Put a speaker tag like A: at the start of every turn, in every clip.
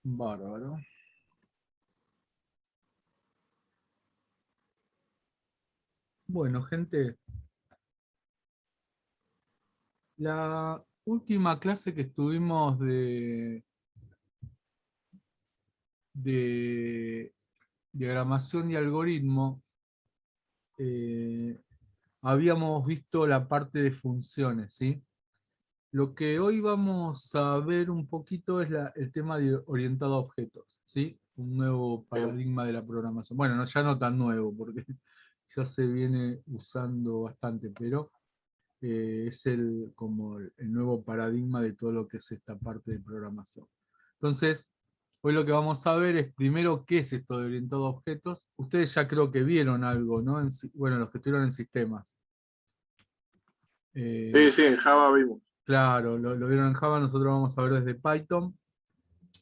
A: Bárbaro. Bueno, gente, la última clase que estuvimos de diagramación y algoritmo, eh, habíamos visto la parte de funciones, ¿sí? Lo que hoy vamos a ver un poquito es el tema de orientado a objetos, ¿sí? Un nuevo
B: Bien,
A: paradigma de la programación. Bueno, ya no tan nuevo, porque ya se viene usando bastante, pero es como el nuevo paradigma de todo lo que es esta parte de programación. Entonces, hoy lo que vamos a ver es primero qué es esto de orientado a objetos. Ustedes ya creo que vieron algo, ¿no? Bueno, los que estuvieron en sistemas.
B: sí,
A: Eh,
B: sí, en Java vimos.
A: claro, lo vieron en Java, nosotros vamos a ver desde Python,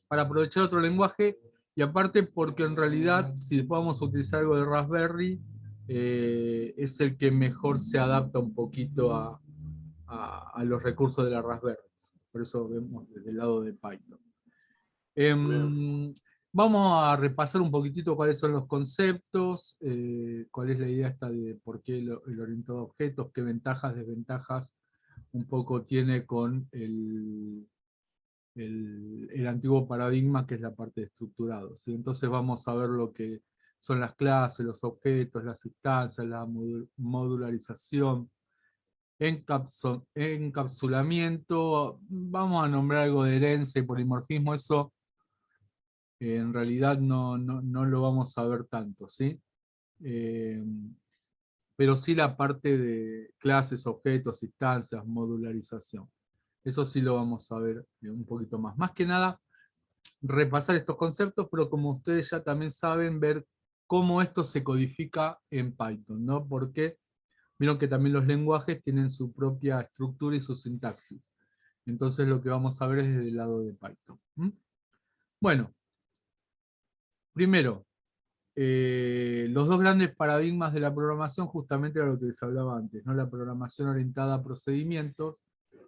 A: para aprovechar otro lenguaje, y aparte porque en realidad, si después vamos a utilizar algo de Raspberry, es el que mejor se adapta un poquito a los recursos de la Raspberry. Por eso vemos desde el lado de Python.
B: Bien.
A: Vamos a repasar un poquitito cuáles son los conceptos, cuál es la idea esta de por qué el orientado a objetos, qué ventajas, desventajas un poco tiene con el antiguo paradigma, que es la parte de estructurado, ¿sí? Entonces vamos a ver lo que son las clases, los objetos, las instancias, la modularización, encapsulamiento, vamos a nombrar algo de herencia y polimorfismo, eso en realidad no lo vamos a ver tanto, ¿sí? Eh, pero sí la parte de clases, objetos, instancias, modularización. Eso sí lo vamos a ver un poquito más. Más que nada, repasar estos conceptos, pero como ustedes ya también saben, ver cómo esto se codifica en Python, ¿no? Porque vieron que también los lenguajes tienen su propia estructura y su sintaxis. Entonces lo que vamos a ver es desde el lado de Python. ¿Mm? Bueno, primero, los dos grandes paradigmas de la programación justamente era lo que les hablaba antes, ¿no? La programación orientada a procedimientos,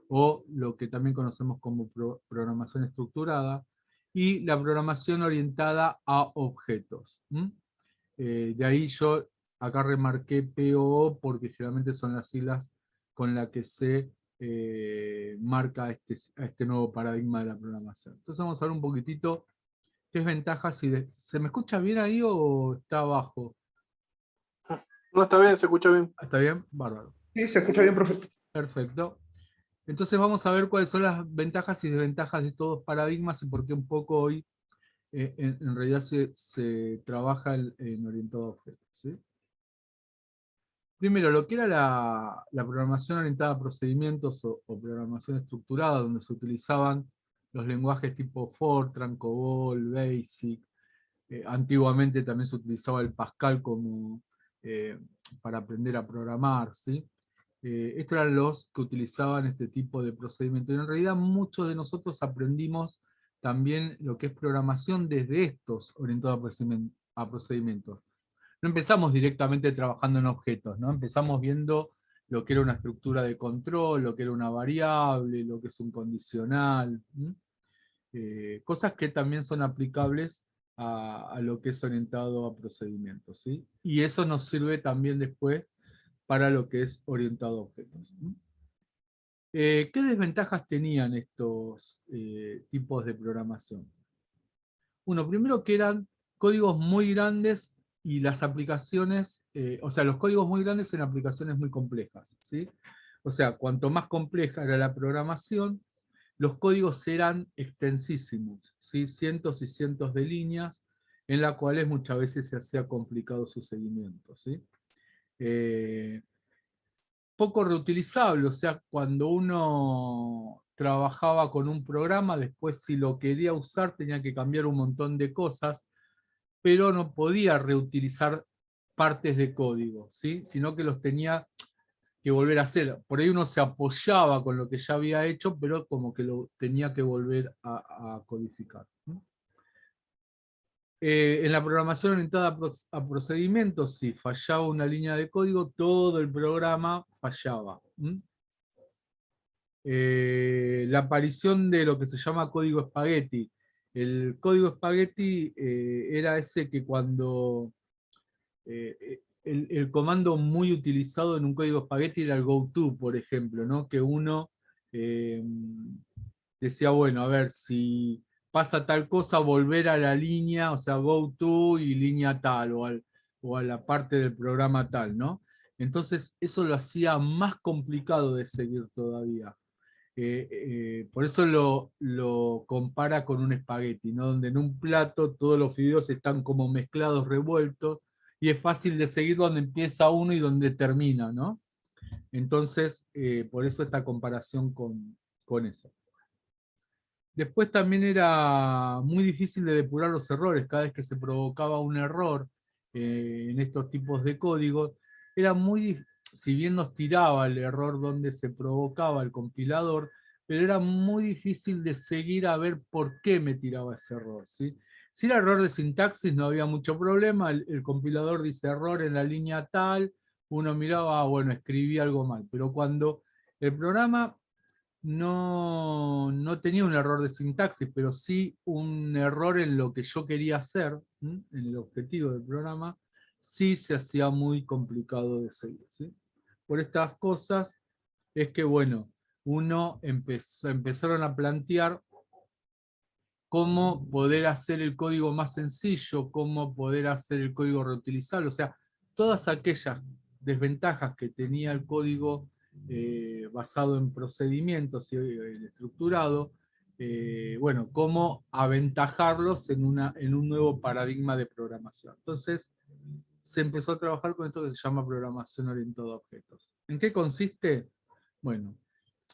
A: o lo que también conocemos como programación estructurada, y la programación orientada a objetos. De ahí yo acá remarqué POO porque generalmente son las siglas con las que se marca a este nuevo paradigma de la programación. Entonces vamos a ver un poquitito qué es ventajas y ¿Se me escucha bien ahí o está abajo?
B: No, está bien, se escucha bien.
A: ¿Está bien? Bárbaro.
C: Sí, se escucha bien, profe.
A: Perfecto. Entonces vamos a ver cuáles son las ventajas y desventajas de estos paradigmas y por qué un poco hoy en realidad se trabaja en orientado a objetos, ¿sí? Primero, lo que era la programación orientada a procedimientos o programación estructurada, donde se utilizaban los lenguajes tipo Fortran, COBOL, BASIC. Antiguamente también se utilizaba el Pascal como, eh, para aprender a programar, ¿sí? Estos eran los que utilizaban este tipo de procedimientos. Y en realidad muchos de nosotros aprendimos también lo que es programación desde estos orientados a procedimientos. No empezamos directamente trabajando en objetos, ¿no? Empezamos viendo lo que era una estructura de control, lo que era una variable, lo que es un condicional, cosas que también son aplicables a lo que es orientado a procedimientos, ¿sí? Y eso nos sirve también después para lo que es orientado a objetos. ¿Qué desventajas tenían estos tipos de programación? Uno, primero que eran códigos muy grandes y las aplicaciones, o sea, los códigos muy grandes en aplicaciones muy complejas, ¿sí? O sea, cuanto más compleja era la programación, los códigos eran extensísimos, ¿sí? Cientos y cientos de líneas, en las cuales muchas veces se hacía complicado su seguimiento, ¿sí? Eh, Poco reutilizable, o sea, cuando uno trabajaba con un programa, después si lo quería usar tenía que cambiar un montón de cosas, pero no podía reutilizar partes de código, ¿sí? Sino que los tenía que volver a hacer. Por ahí uno se apoyaba con lo que ya había hecho, pero como que lo tenía que volver a codificar. En la programación orientada a procedimientos, si fallaba una línea de código, todo el programa fallaba. La aparición de lo que se llama código espagueti, El código Spaghetti era ese que cuando el comando muy utilizado en un código Spaghetti era el goto, por ejemplo, ¿no? Que uno eh, decía, bueno, a ver, si pasa tal cosa, volver a la línea, o sea, goto y línea tal, o a la parte del programa tal, ¿no? Entonces eso lo hacía más complicado de seguir todavía. Por eso lo compara con un espagueti, ¿no? Donde en un plato todos los fideos están como mezclados, revueltos, y es fácil de seguir donde empieza uno y donde termina, ¿no? Entonces, por eso esta comparación con eso. Después también era muy difícil de depurar los errores. Cada vez que se provocaba un error en estos tipos de códigos, era muy, si bien nos tiraba el error donde se provocaba el compilador, pero era muy difícil de seguir a ver por qué me tiraba ese error, ¿sí? Si era error de sintaxis no había mucho problema, el compilador dice error en la línea tal, uno miraba, bueno, escribí algo mal, pero cuando el programa no tenía un error de sintaxis, pero sí un error en lo que yo quería hacer, en el objetivo del programa, sí se hacía muy complicado de seguir, ¿sí? Por estas cosas es que, bueno, empezaron a plantear cómo poder hacer el código más sencillo, cómo poder hacer el código reutilizable, o sea, todas aquellas desventajas que tenía el código basado en procedimientos y estructurado, bueno, cómo aventajarlos en un nuevo paradigma de programación. Entonces, se empezó a trabajar con esto que se llama programación orientada a objetos. ¿En qué consiste? Bueno,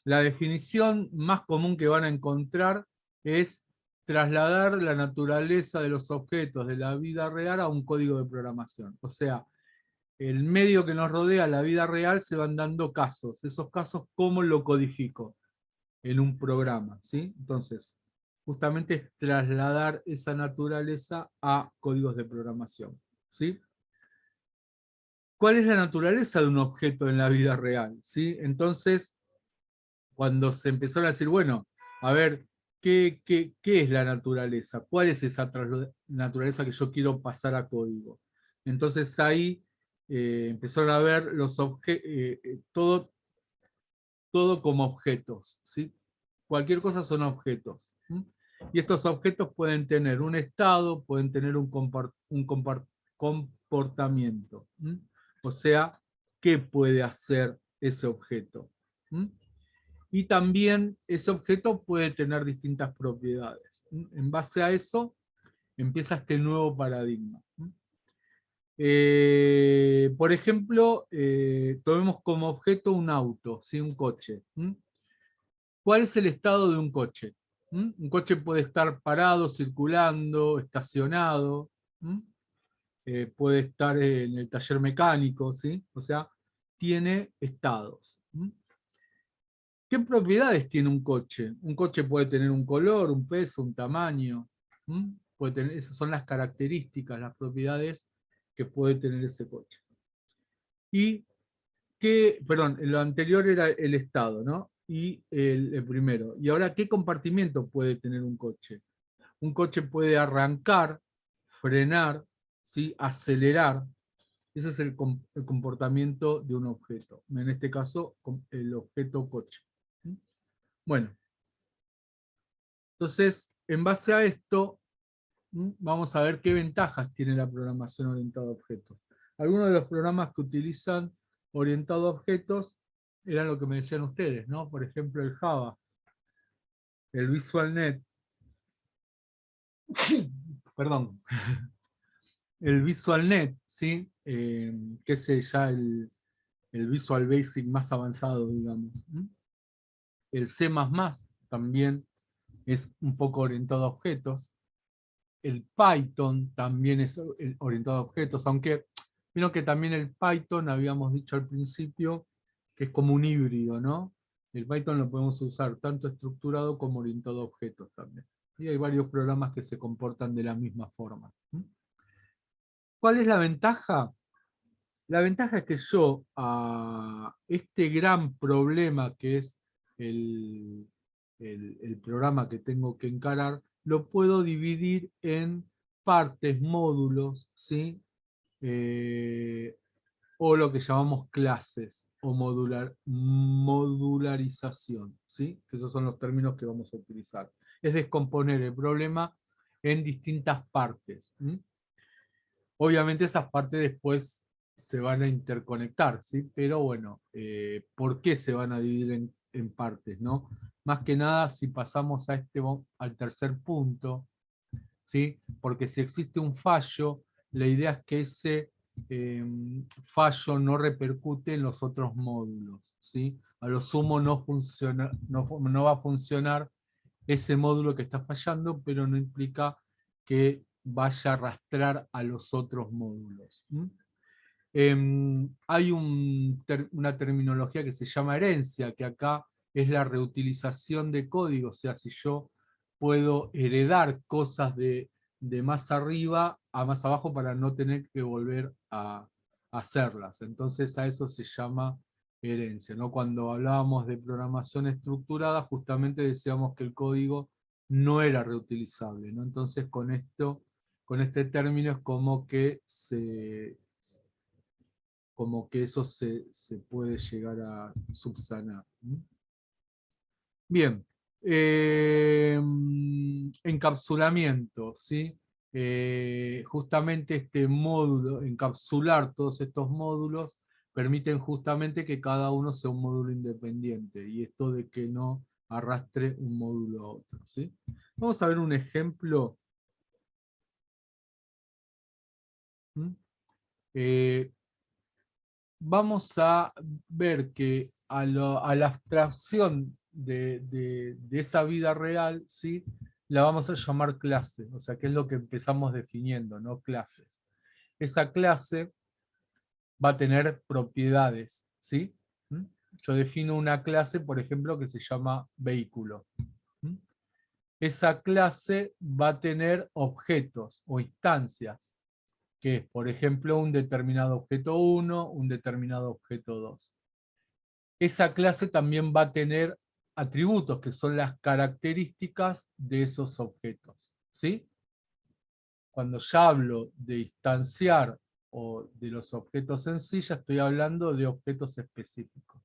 A: la definición más común que van a encontrar es trasladar la naturaleza de los objetos de la vida real a un código de programación. O sea, el medio que nos rodea, la vida real, se van dando casos. Esos casos, ¿cómo lo codifico? En un programa, ¿sí? Entonces, justamente es trasladar esa naturaleza a códigos de programación, ¿sí? ¿Cuál es la naturaleza de un objeto en la vida real? ¿Sí? Entonces, cuando se empezaron a decir, bueno, a ver, ¿qué es la naturaleza? ¿Cuál es esa naturaleza que yo quiero pasar a código? Entonces ahí empezaron a ver todo como objetos, ¿sí? Cualquier cosa son objetos. ¿Sí? Y estos objetos pueden tener un estado, pueden tener un comportamiento. ¿Sí? O sea, ¿qué puede hacer ese objeto? ¿Sí? Y también ese objeto puede tener distintas propiedades. ¿Sí? En base a eso empieza este nuevo paradigma. ¿Sí? Por ejemplo, tomemos como objeto un auto, ¿sí? Un coche. ¿Sí? ¿Cuál es el estado de un coche? Un coche puede estar parado, circulando, estacionado, puede estar en el taller mecánico, ¿sí? O sea, tiene estados. ¿Qué propiedades tiene un coche? Un coche puede tener un color, un peso, un tamaño. Puede tener, esas son las características, las propiedades que puede tener ese coche. Y perdón, lo anterior era el estado, ¿no? Y el primero. Y ahora, ¿qué compartimiento puede tener un coche? Un coche puede arrancar, frenar, ¿sí? Acelerar. Ese es el comportamiento de un objeto. En este caso, el objeto coche. Bueno, entonces, en base a esto, vamos a ver qué ventajas tiene la programación orientada a objetos. Algunos de los programas que utilizan orientado a objetos eran lo que me decían ustedes, ¿no? Por ejemplo, el Java, el VisualNet, perdón, el VisualNet, ¿sí? Que es ya el Visual Basic más avanzado, digamos. El C++ también es un poco orientado a objetos. El Python también es orientado a objetos, aunque vino que también el Python, habíamos dicho al principio, que es como un híbrido, ¿no? El Python lo podemos usar tanto estructurado como orientado a objetos también. Y hay varios programas que se comportan de la misma forma. ¿Cuál es la ventaja? La ventaja es que yo a este gran problema que es el programa que tengo que encarar, lo puedo dividir en partes, módulos, ¿sí? O lo que llamamos clases, o modularización, ¿sí? Que esos son los términos que vamos a utilizar. Es descomponer el problema en distintas partes. Obviamente esas partes después se van a interconectar, ¿sí? Pero bueno, ¿por qué se van a dividir en partes, no? Más que nada, si pasamos al tercer punto, ¿sí? Porque si existe un fallo, la idea es que ese fallo no repercute en los otros módulos, ¿sí? A lo sumo no va a funcionar ese módulo que está fallando, pero no implica que vaya a arrastrar a los otros módulos. Hay una terminología que se llama herencia, que acá es la reutilización de código, o sea, si yo puedo heredar cosas de más arriba a más abajo para no tener que volver a hacerlas. Entonces a eso se llama herencia, ¿no? Cuando hablábamos de programación estructurada, justamente decíamos que el código no era reutilizable, ¿no? Entonces con este término es como que eso se puede llegar a subsanar. Bien, encapsulamiento, ¿sí? Justamente este módulo, encapsular todos estos módulos, permiten justamente que cada uno sea un módulo independiente, y esto de que no arrastre un módulo a otro, ¿sí? Vamos a ver un ejemplo. Eh, Vamos a ver que a la abstracción de esa vida real, ¿sí? La vamos a llamar clase, o sea, que es lo que empezamos definiendo, ¿no? Clases. Esa clase va a tener propiedades, ¿sí? Yo defino una clase, por ejemplo, que se llama vehículo. Esa clase va a tener objetos o instancias, que es, por ejemplo, un determinado objeto 1, un determinado objeto 2. Esa clase también va a tener atributos, que son las características de esos objetos, ¿sí? Cuando ya hablo de instanciar o de los objetos en sí, ya estoy hablando de objetos específicos.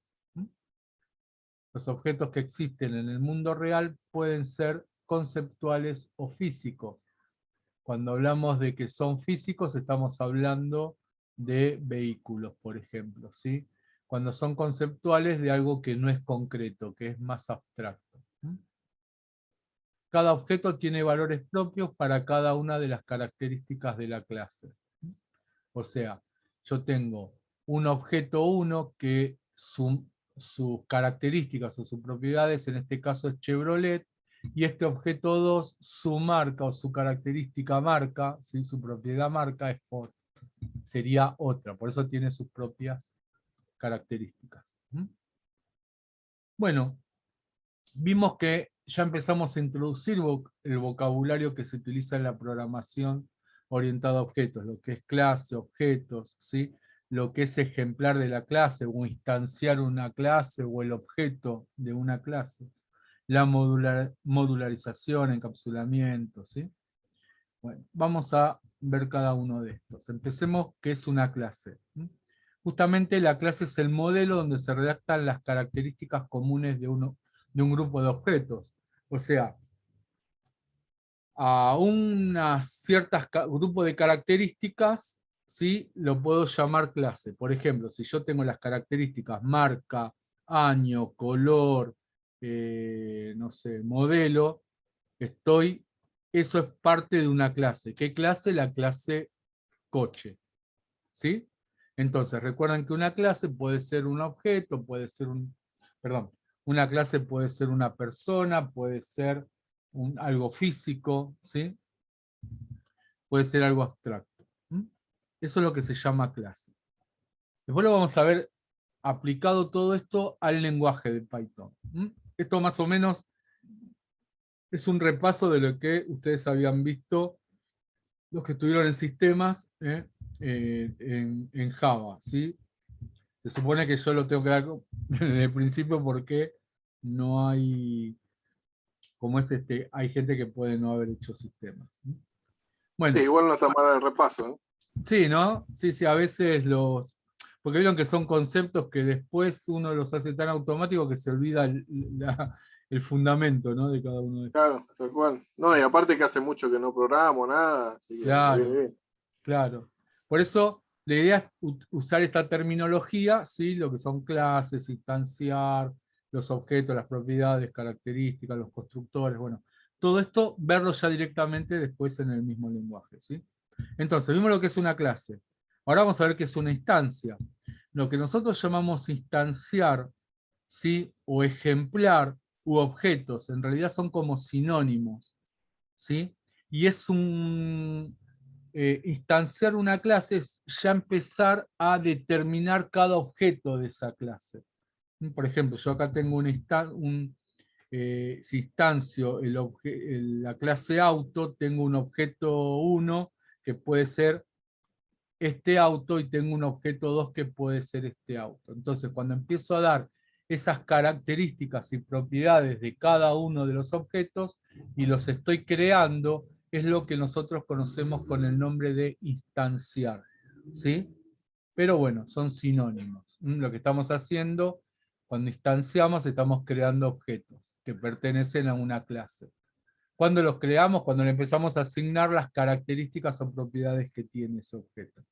A: Los objetos que existen en el mundo real pueden ser conceptuales o físicos. Cuando hablamos de que son físicos, estamos hablando de vehículos, por ejemplo, ¿sí? Cuando son conceptuales, de algo que no es concreto, que es más abstracto. Cada objeto tiene valores propios para cada una de las características de la clase. O sea, yo tengo un objeto 1 que sus características o sus propiedades, en este caso es Chevrolet, y este objeto 2, su marca o su característica marca, ¿sí? Su propiedad marca es Ford. Sería otra, por eso tiene sus propias características. Bueno, vimos que ya empezamos a introducir el vocabulario que se utiliza en la programación orientada a objetos, lo que es clase, objetos, ¿sí? Lo que es ejemplar de la clase, o instanciar una clase, o el objeto de una clase. La modularización, encapsulamiento, ¿sí? Bueno, vamos a ver cada uno de estos. Empecemos, ¿qué es una clase? Justamente la clase es el modelo donde se redactan las características comunes de un grupo de objetos. O sea, a un grupo de características, ¿sí? Lo puedo llamar clase. Por ejemplo, si yo tengo las características marca, año, color, no sé, modelo, eso es parte de una clase. ¿Qué clase? La clase coche. ¿Sí? Entonces, recuerden que una clase puede ser un objeto, una clase puede ser una persona, puede ser algo físico, ¿sí? Puede ser algo abstracto. Eso es lo que se llama clase. Después lo vamos a ver aplicado todo esto al lenguaje de Python. Esto más o menos es un repaso de lo que ustedes habían visto, los que estuvieron en sistemas, en Java, ¿sí? Se supone que yo lo tengo que dar desde el principio porque no hay como es hay gente que puede no haber hecho sistemas. Bueno,
B: Sí, igual no está mal el repaso, ¿eh?
A: sí, ¿no? Sí, sí, a veces porque vieron que son conceptos que después uno los hace tan automáticos que se olvida el fundamento, ¿no? De cada uno de estos.
B: Claro, tal cual. No, y aparte que hace mucho que no programo nada, así que me viene
A: Claro,
B: bien.
A: claro. Por eso la idea es usar esta terminología, ¿sí? Lo que son clases, instanciar, los objetos, las propiedades, características, los constructores, bueno, todo esto verlo ya directamente después en el mismo lenguaje, ¿sí? Entonces, vimos lo que es una clase. Ahora vamos a ver qué es una instancia. Lo que nosotros llamamos instanciar, ¿sí? O ejemplar u objetos, en realidad son como sinónimos, ¿sí? Y es instanciar una clase es ya empezar a determinar cada objeto de esa clase. Por ejemplo, yo acá tengo si instancio la clase auto, tengo un objeto 1 que puede ser este auto y tengo un objeto 2 que puede ser este auto. Entonces, cuando empiezo a dar esas características y propiedades de cada uno de los objetos y los estoy creando, es lo que nosotros conocemos con el nombre de instanciar. ¿Sí? Pero bueno, son sinónimos. Lo que estamos haciendo, cuando instanciamos, estamos creando objetos que pertenecen a una clase. ¿Cuándo los creamos? Cuando le empezamos a asignar las características o propiedades que tiene ese objeto.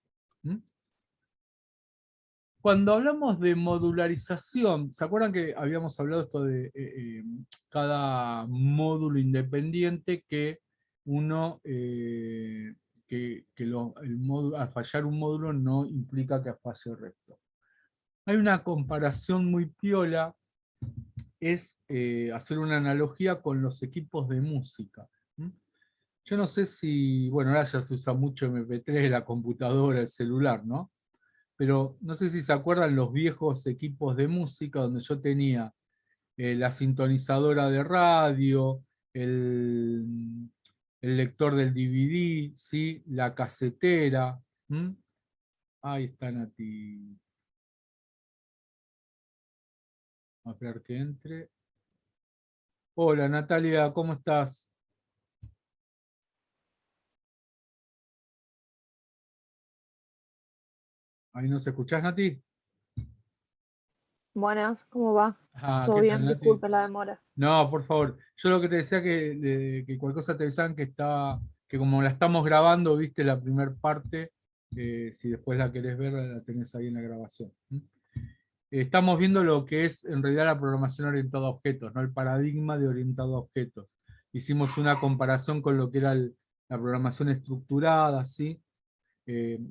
A: Cuando hablamos de modularización, ¿se acuerdan que habíamos hablado esto de cada módulo independiente que uno, al fallar un módulo no implica que falle el resto? Hay una comparación muy piola, es hacer una analogía con los equipos de música. Yo no sé si, bueno, ahora ya se usa mucho MP3, la computadora, el celular, ¿no? Pero no sé si se acuerdan los viejos equipos de música donde yo tenía la sintonizadora de radio, el lector del DVD, ¿sí? La casetera. Ahí está Nati. A ver que entre. Hola Natalia, ¿cómo estás? ¿Ahí nos escuchás, Nati?
C: Buenas, ¿cómo va?
A: Ah,
C: ¿Todo
A: ¿qué tal,
C: bien?
A: Nati?
C: Disculpe la demora.
A: No, por favor. Yo lo que te decía que cualquier cosa te avisaban que como la estamos grabando, viste la primera parte, si después la querés ver, la tenés ahí en la grabación. Estamos viendo lo que es en realidad la programación orientada a objetos, ¿no? El paradigma de orientado a objetos. Hicimos una comparación con lo que era la programación estructurada, ¿sí?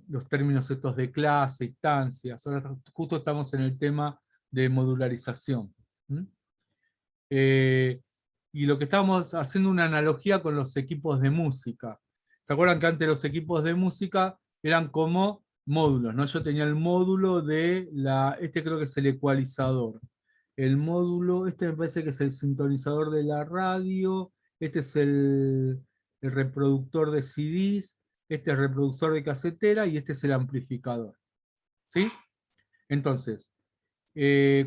A: Los términos estos de clase, instancias. Ahora justo estamos en el tema de modularización. Y lo que estábamos haciendo una analogía con los equipos de música. ¿Se acuerdan que antes los equipos de música eran como módulos, ¿no? Yo tenía el módulo este creo que es el ecualizador. El módulo, este me parece que es el sintonizador de la radio, este es el reproductor de CDs, este es el reproductor de casetera y este es el amplificador. ¿Sí? Entonces,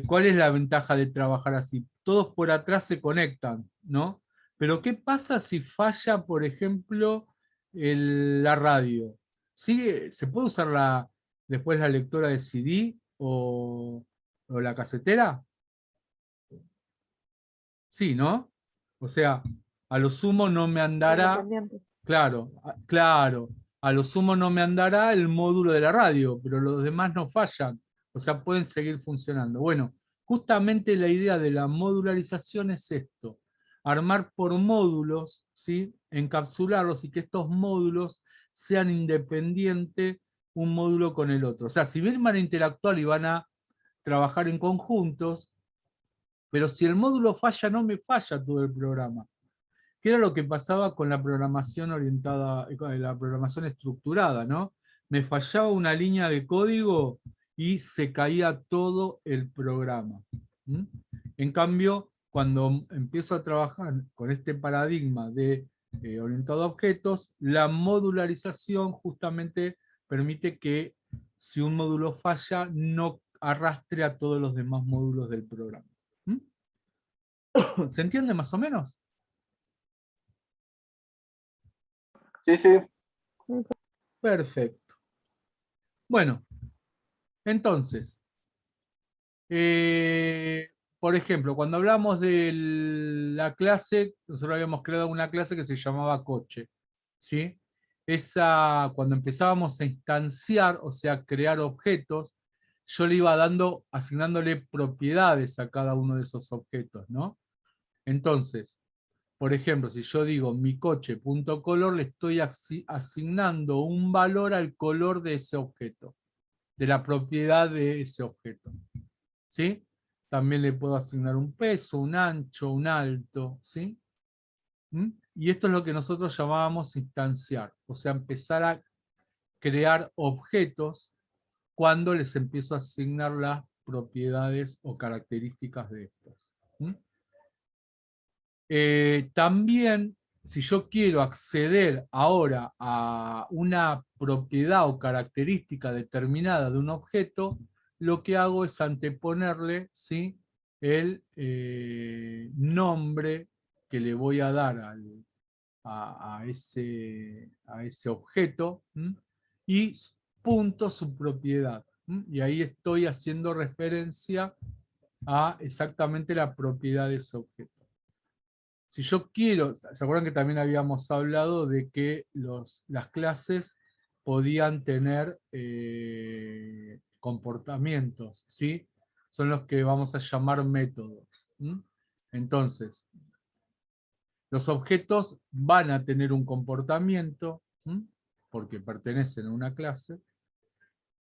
A: ¿cuál es la ventaja de trabajar así? Todos por atrás se conectan, ¿no? Pero ¿qué pasa si falla, por ejemplo, la radio? ¿Se puede usar después la lectora de CD o la casetera? Sí, ¿no? O sea, a lo sumo no me andará,
C: Independiente.
A: claro, claro, a lo sumo no me andará el módulo de la radio, pero los demás no fallan, o sea, pueden seguir funcionando. Bueno, justamente la idea de la modularización es esto, armar por módulos, ¿sí? Encapsularlos y que estos módulos sean independientes un módulo con el otro. O sea, si bien van a interactuar y van a trabajar en conjuntos, pero si el módulo falla, no me falla todo el programa. ¿Qué era lo que pasaba con la programación orientada, con la programación estructurada, ¿no? Me fallaba una línea de código y se caía todo el programa. En cambio, cuando empiezo a trabajar con este paradigma de orientado a objetos, la modularización justamente permite que si un módulo falla, no arrastre a todos los demás módulos del programa. ¿Se entiende más o menos?
B: Sí, sí.
A: Perfecto. Bueno, entonces, por ejemplo, cuando hablamos de la clase, nosotros habíamos creado una clase que se llamaba coche, ¿sí? Cuando empezábamos a instanciar, o sea, crear objetos, yo le iba asignándole propiedades a cada uno de esos objetos, ¿no? Entonces, por ejemplo, si yo digo mi coche.color, le estoy asignando un valor al color de ese objeto, de la propiedad de ese objeto. ¿Sí? También le puedo asignar un peso, un ancho, un alto, ¿sí? Y esto es lo que nosotros llamábamos instanciar, o sea, empezar a crear objetos cuando les empiezo a asignar las propiedades o características de estos. También, si yo quiero acceder ahora a una propiedad o característica determinada de un objeto, lo que hago es anteponerle, ¿sí?, el nombre que le voy a dar a ese objeto, y punto su propiedad. Y ahí estoy haciendo referencia a exactamente la propiedad de ese objeto. Si yo quiero, ¿se acuerdan que también habíamos hablado de que las clases podían tener comportamientos, ¿sí? Son los que vamos a llamar métodos. Entonces, los objetos van a tener un comportamiento, porque pertenecen a una clase.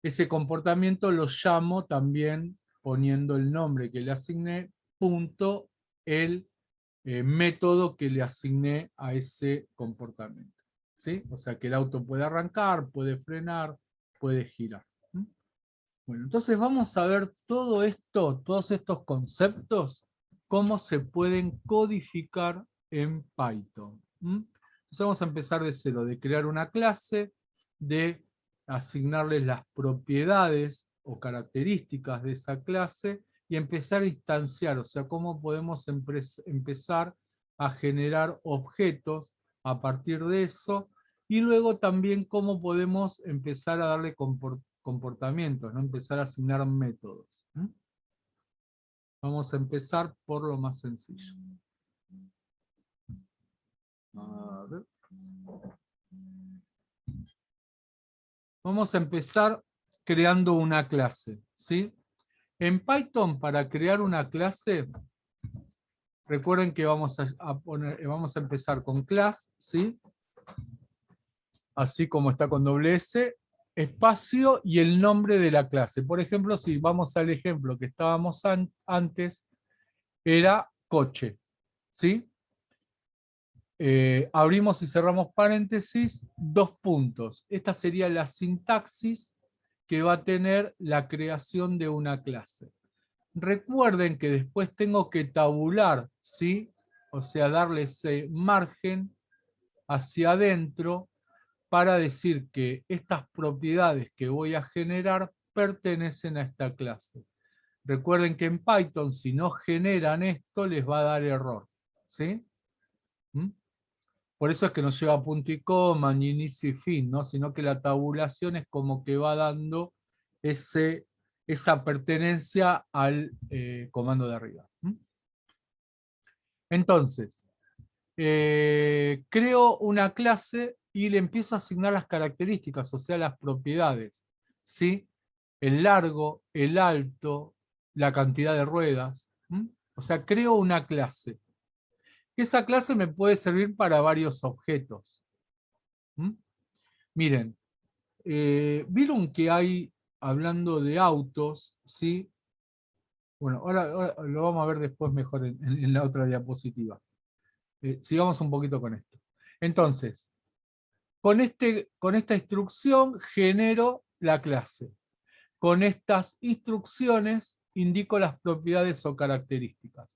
A: Ese comportamiento lo llamo también poniendo el nombre que le asigné, punto, el método que le asigné a ese comportamiento. ¿Sí? O sea que el auto puede arrancar, puede frenar, puede girar. Bueno, entonces vamos a ver todo esto, todos estos conceptos, cómo se pueden codificar en Python. Entonces vamos a empezar de cero, de crear una clase, de asignarles las propiedades o características de esa clase y empezar a instanciar, o sea, cómo podemos empezar a generar objetos a partir de eso, y luego también cómo podemos empezar a darle comportamientos, ¿no? Empezar a asignar métodos. Vamos a empezar por lo más sencillo. A ver. Vamos a empezar creando una clase, ¿sí? En Python, para crear una clase, recuerden que vamos a empezar con class, ¿sí? Así como está con doble S, espacio y el nombre de la clase. Por ejemplo, si vamos al ejemplo que estábamos antes, era coche, ¿sí? Abrimos y cerramos paréntesis, 2 puntos. Esta sería la sintaxis que va a tener la creación de una clase. Recuerden que después tengo que tabular, ¿sí? O sea, darle ese margen hacia adentro para decir que estas propiedades que voy a generar pertenecen a esta clase. Recuerden que en Python, si no generan esto, les va a dar error, ¿sí? Por eso es que no lleva punto y coma, ni inicio y fin, ¿no? Sino que la tabulación es como que va dando esa pertenencia al comando de arriba. Entonces, creo una clase y le empiezo a asignar las características, o sea, las propiedades, ¿sí? El largo, el alto, la cantidad de ruedas. O sea, creo una clase. Esa clase me puede servir para varios objetos. Miren, vieron que hay, hablando de autos, ¿sí? Bueno, ahora lo vamos a ver después mejor en la otra diapositiva. Sigamos un poquito con esto. Entonces, con esta instrucción genero la clase. Con estas instrucciones indico las propiedades o características.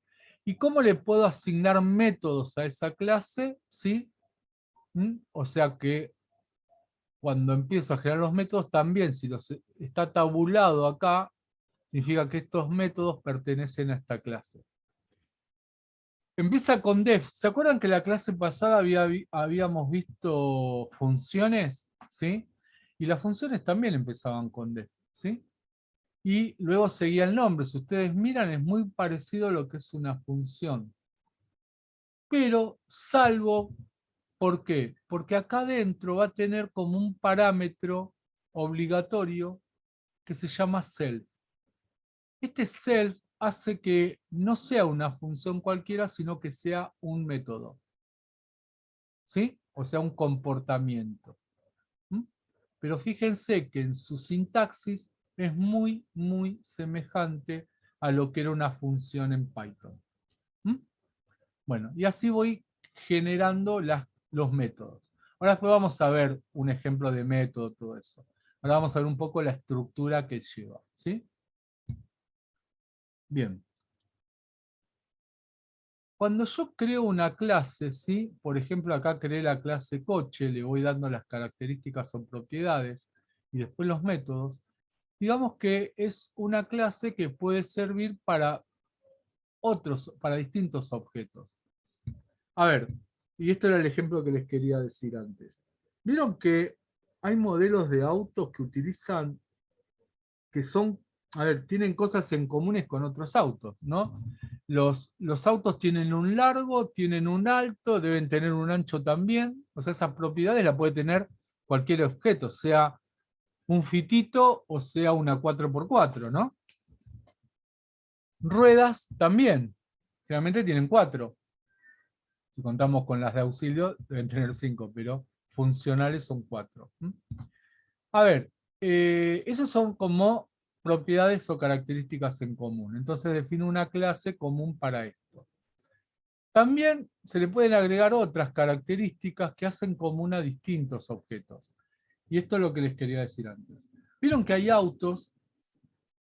A: ¿Y cómo le puedo asignar métodos a esa clase? ¿Sí? O sea que cuando empiezo a generar los métodos, también si está tabulado acá, significa que estos métodos pertenecen a esta clase. Empieza con def. ¿Se acuerdan que la clase pasada habíamos visto funciones? ¿Sí? Y las funciones también empezaban con def. ¿Sí? Y luego seguía el nombre. Si ustedes miran, es muy parecido a lo que es una función. Pero salvo, ¿por qué? Porque acá adentro va a tener como un parámetro obligatorio que se llama self. Este self hace que no sea una función cualquiera, sino que sea un método. ¿Sí? O sea, un comportamiento. ¿Mm? Pero fíjense que en su sintaxis es muy, muy semejante a lo que era una función en Python. ¿Mm? Bueno, y así voy generando los métodos. Ahora después vamos a ver un ejemplo de método, todo eso. Ahora vamos a ver un poco la estructura que lleva. ¿Sí? Bien. Cuando yo creo una clase, ¿sí? Por ejemplo, acá creé la clase coche, le voy dando las características o propiedades y después los métodos. Digamos que es una clase que puede servir para distintos objetos. A ver, y esto era el ejemplo que les quería decir antes. Vieron que hay modelos de autos que utilizan, que son, a ver, tienen cosas en comunes con otros autos, ¿no? Los autos tienen un largo, tienen un alto, deben tener un ancho también. O sea, esas propiedades las puede tener cualquier objeto, sea un fitito o sea una 4x4, ¿no? Ruedas también, generalmente tienen 4. Si contamos con las de auxilio, deben tener 5, pero funcionales son 4. A ver, esos son como propiedades o características en común. Entonces defino una clase común para esto. También se le pueden agregar otras características que hacen común a distintos objetos. Y esto es lo que les quería decir antes. Vieron que hay autos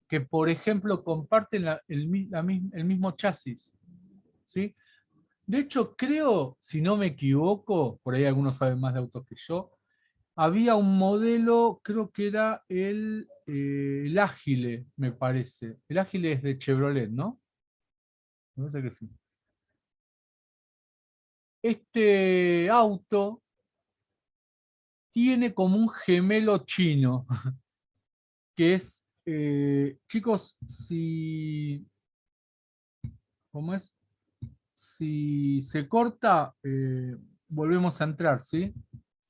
A: que, por ejemplo, comparten el mismo chasis. ¿Sí? De hecho, creo, si no me equivoco, por ahí algunos saben más de autos que yo, había un modelo, creo que era el Ágile, me parece. El Ágile es de Chevrolet, ¿no? Me parece que sí. Este auto tiene como un gemelo chino, que es, chicos, ¿cómo es? Si se corta, volvemos a entrar, ¿sí?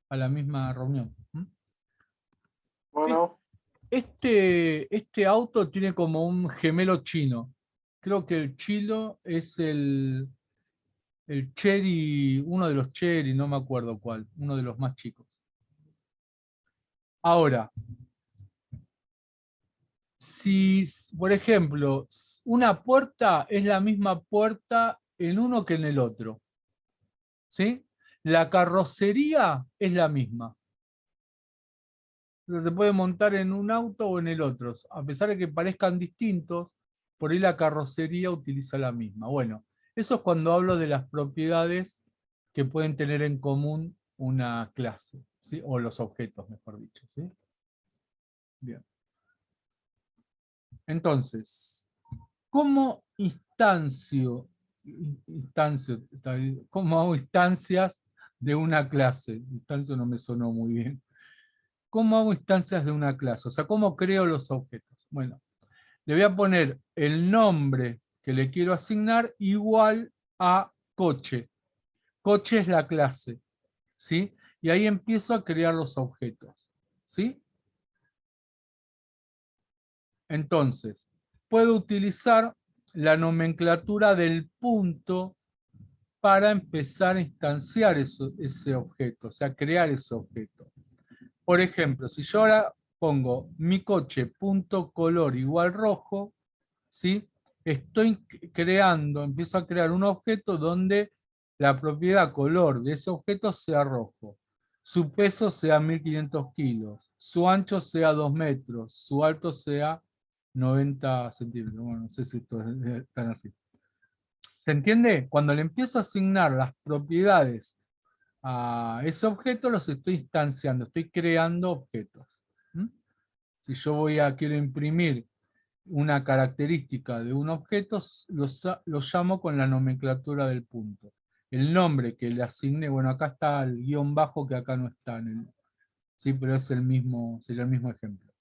A: A la misma reunión.
B: Bueno,
A: Este auto tiene como un gemelo chino. Creo que el chino es el Cherry, uno de los Cherry, no me acuerdo cuál, uno de los más chicos. Ahora, si, por ejemplo, una puerta es la misma puerta en uno que en el otro, ¿sí? La carrocería es la misma. Entonces se puede montar en un auto o en el otro. A pesar de que parezcan distintos, por ahí la carrocería utiliza la misma. Bueno, eso es cuando hablo de las propiedades que pueden tener en común una clase, ¿sí? O los objetos, mejor dicho. ¿Sí? Bien. Entonces, ¿cómo cómo hago instancias de una clase? Instancio no me sonó muy bien. ¿Cómo hago instancias de una clase? O sea, ¿cómo creo los objetos? Bueno, le voy a poner el nombre que le quiero asignar igual a coche. Coche es la clase, ¿sí? Y ahí empiezo a crear los objetos, ¿sí? Entonces, puedo utilizar la nomenclatura del punto para empezar a instanciar ese objeto, o sea, crear ese objeto. Por ejemplo, si yo ahora pongo mi coche punto color igual rojo, ¿sí? Estoy creando, empiezo a crear un objeto donde la propiedad color de ese objeto sea rojo, su peso sea 1500 kilos, su ancho sea 2 metros, su alto sea 90 centímetros. Bueno, no sé si esto es tan así. ¿Se entiende? Cuando le empiezo a asignar las propiedades a ese objeto, los estoy instanciando, estoy creando objetos. ¿Mm? Si yo quiero imprimir una característica de un objeto, lo llamo con la nomenclatura del punto. El nombre que le asigné, bueno, acá está el guión bajo que acá no está, sí, pero es el mismo, sería el mismo ejemplo.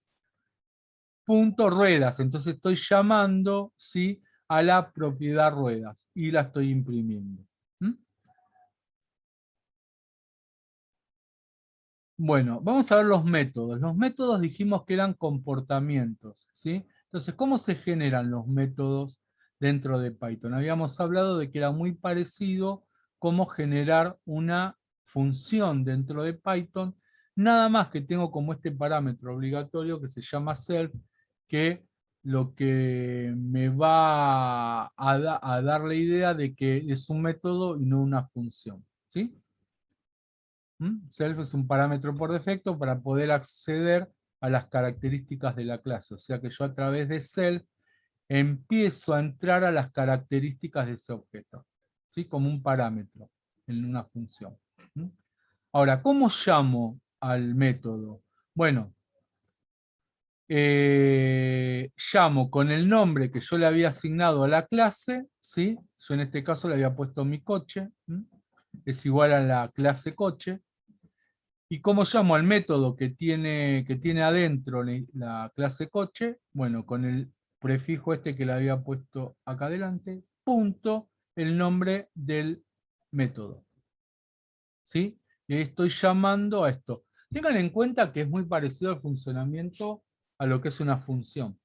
A: Punto ruedas, entonces estoy llamando, ¿sí?, a la propiedad ruedas y la estoy imprimiendo. ¿Mm? Bueno, vamos a ver los métodos. Los métodos dijimos que eran comportamientos, ¿sí? Entonces, ¿cómo se generan los métodos dentro de Python? Habíamos hablado de que era muy parecido cómo generar una función dentro de Python, nada más que tengo como este parámetro obligatorio que se llama self, que lo que me va a dar la idea de que es un método y no una función, ¿sí? Self es un parámetro por defecto para poder acceder a las características de la clase. O sea que yo a través de self empiezo a entrar a las características de ese objeto, ¿sí?, como un parámetro en una función. Ahora, ¿cómo llamo al método? Bueno, llamo con el nombre que yo le había asignado a la clase, ¿sí? Yo en este caso le había puesto mi coche, es igual a la clase coche. ¿Y cómo llamo al método que tiene adentro la clase coche? Bueno, con el prefijo este que le había puesto acá adelante, punto, el nombre del método. ¿Sí? Y estoy llamando a esto. Tengan en cuenta que es muy parecido al funcionamiento a lo que es una función.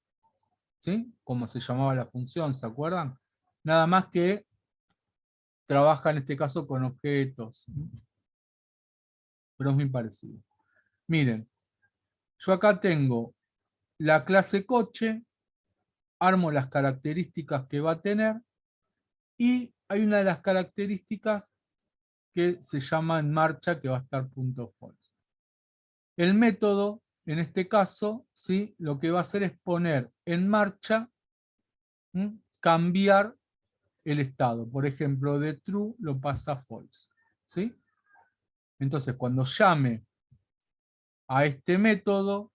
A: ¿Sí? Como se llamaba la función, ¿se acuerdan? Nada más que trabaja en este caso con objetos. Pero es muy parecido. Miren, yo acá tengo la clase coche, armo las características que va a tener, y hay una de las características que se llama en marcha, que va a estar punto false. El método, en este caso, ¿sí?, lo que va a hacer es poner en marcha, cambiar el estado. Por ejemplo, de true lo pasa a false. ¿Sí? Entonces, cuando llame a este método,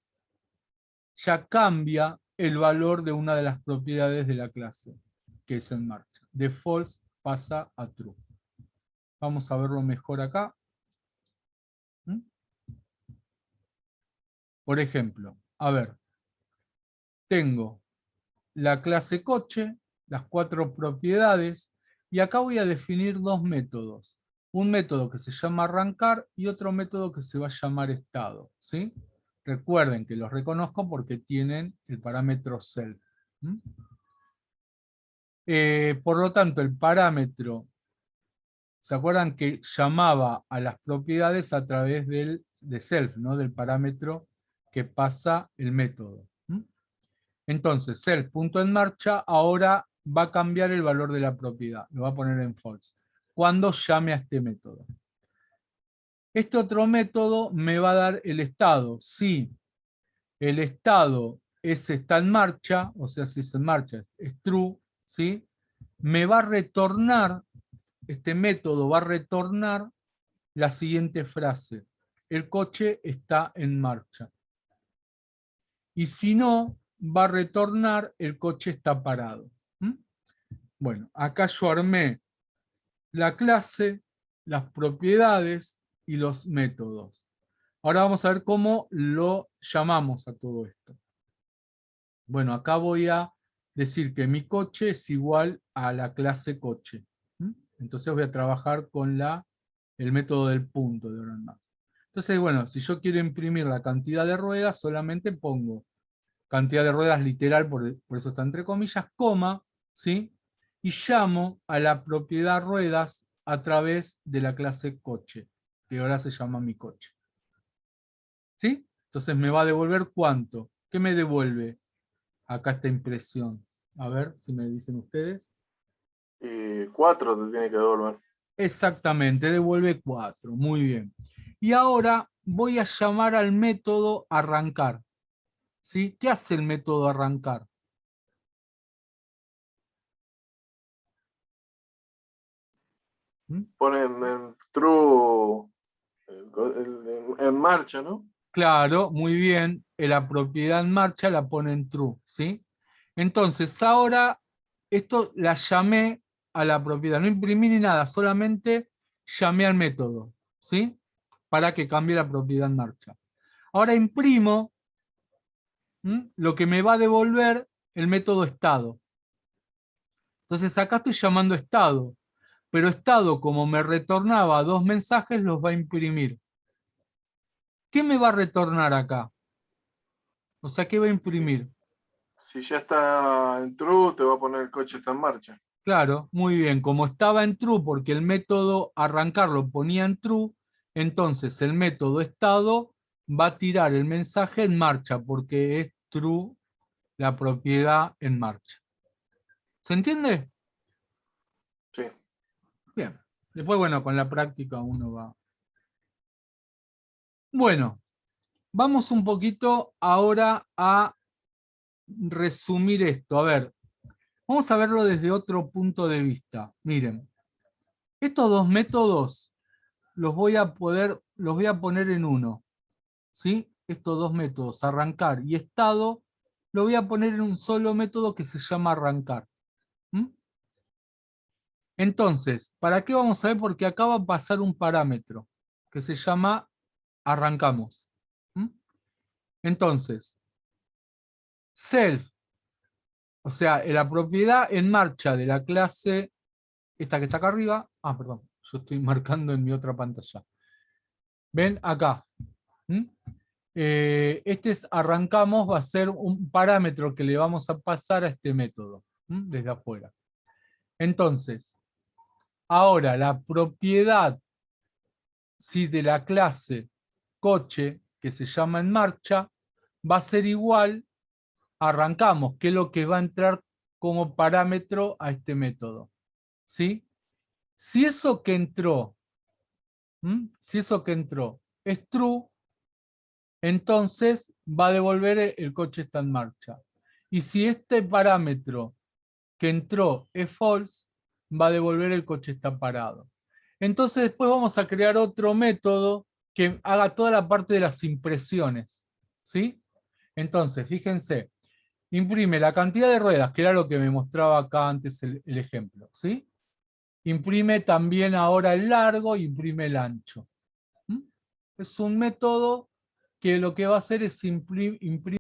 A: ya cambia el valor de una de las propiedades de la clase, que es en marcha. De false pasa a true. Vamos a verlo mejor acá. Por ejemplo, a ver, tengo la clase coche, las 4 propiedades, y acá voy a definir 2 métodos. Un método que se llama arrancar y otro método que se va a llamar estado. ¿Sí? Recuerden que los reconozco porque tienen el parámetro self. Por lo tanto, el parámetro, ¿se acuerdan que llamaba a las propiedades a través de self, ¿no?, del parámetro que pasa el método? Entonces, self punto en marcha ahora va a cambiar el valor de la propiedad, lo va a poner en false, cuando llame a este método. Este otro método me va a dar el estado. Si el estado está en marcha, o sea, si es en marcha, es true, ¿sí?, me va a retornar, este método va a retornar la siguiente frase: el coche está en marcha. Y si no, va a retornar el coche está parado. Bueno, acá yo armé la clase, las propiedades y los métodos. Ahora vamos a ver cómo lo llamamos a todo esto. Bueno, acá voy a decir que mi coche es igual a la clase coche. Entonces voy a trabajar con el método del punto de ahora en más. Entonces, bueno, si yo quiero imprimir la cantidad de ruedas, solamente pongo cantidad de ruedas literal, por eso está entre comillas, coma, ¿sí?, y llamo a la propiedad ruedas a través de la clase coche, que ahora se llama mi coche. ¿Sí? Entonces me va a devolver ¿cuánto? ¿Qué me devuelve acá esta impresión? A ver si me dicen ustedes.
B: 4 te tiene que devolver.
A: Exactamente, devuelve 4. Muy bien. Y ahora voy a llamar al método arrancar. ¿Sí? ¿Qué hace el método arrancar?
B: Ponen en true en marcha, ¿no?
A: Claro, muy bien. La propiedad en marcha la pone en true, ¿sí? Entonces, ahora esto la llamé a la propiedad. No imprimí ni nada, solamente llamé al método, ¿sí? Para que cambie la propiedad en marcha. Ahora imprimo lo que me va a devolver el método estado. Entonces acá estoy llamando estado, pero estado, como me retornaba 2 mensajes, los va a imprimir. ¿Qué me va a retornar acá? O sea, ¿qué va a imprimir?
B: Si ya está en true, te va a poner el coche está en marcha.
A: Claro, muy bien. Como estaba en true porque el método arrancar lo ponía en true, entonces el método estado va a tirar el mensaje en marcha porque es true la propiedad en marcha. ¿Se entiende?
B: Sí.
A: Bien. Después, bueno, con la práctica uno va. Bueno, vamos un poquito ahora a resumir esto. A ver, vamos a verlo desde otro punto de vista. Miren, estos dos métodos los voy a poner en uno. ¿Sí? Estos dos métodos, arrancar y estado, lo voy a poner en un solo método que se llama arrancar. ¿Mm? Entonces, ¿para qué vamos a ver? Porque acá va a pasar un parámetro que se llama arrancamos. ¿Mm? Entonces, self, o sea, la propiedad en marcha de la clase, esta que está acá arriba, perdón, yo estoy marcando en mi otra pantalla. ¿Ven? Acá. ¿Mm? Este es arrancamos, va a ser un parámetro que le vamos a pasar a este método, desde afuera. Entonces, ahora la propiedad de la clase coche, que se llama en marcha, va a ser igual a arrancamos, que es lo que va a entrar como parámetro a este método. ¿Sí? Si eso que entró, si eso que entró es true, entonces va a devolver el coche está en marcha. Y si este parámetro que entró es false, va a devolver el coche está parado. Entonces después vamos a crear otro método que haga toda la parte de las impresiones. ¿Sí? Entonces, fíjense, imprime la cantidad de ruedas, que era lo que me mostraba acá antes el ejemplo. ¿Sí? Imprime también ahora el largo, imprime el ancho. Es un método que lo que va a hacer es imprimir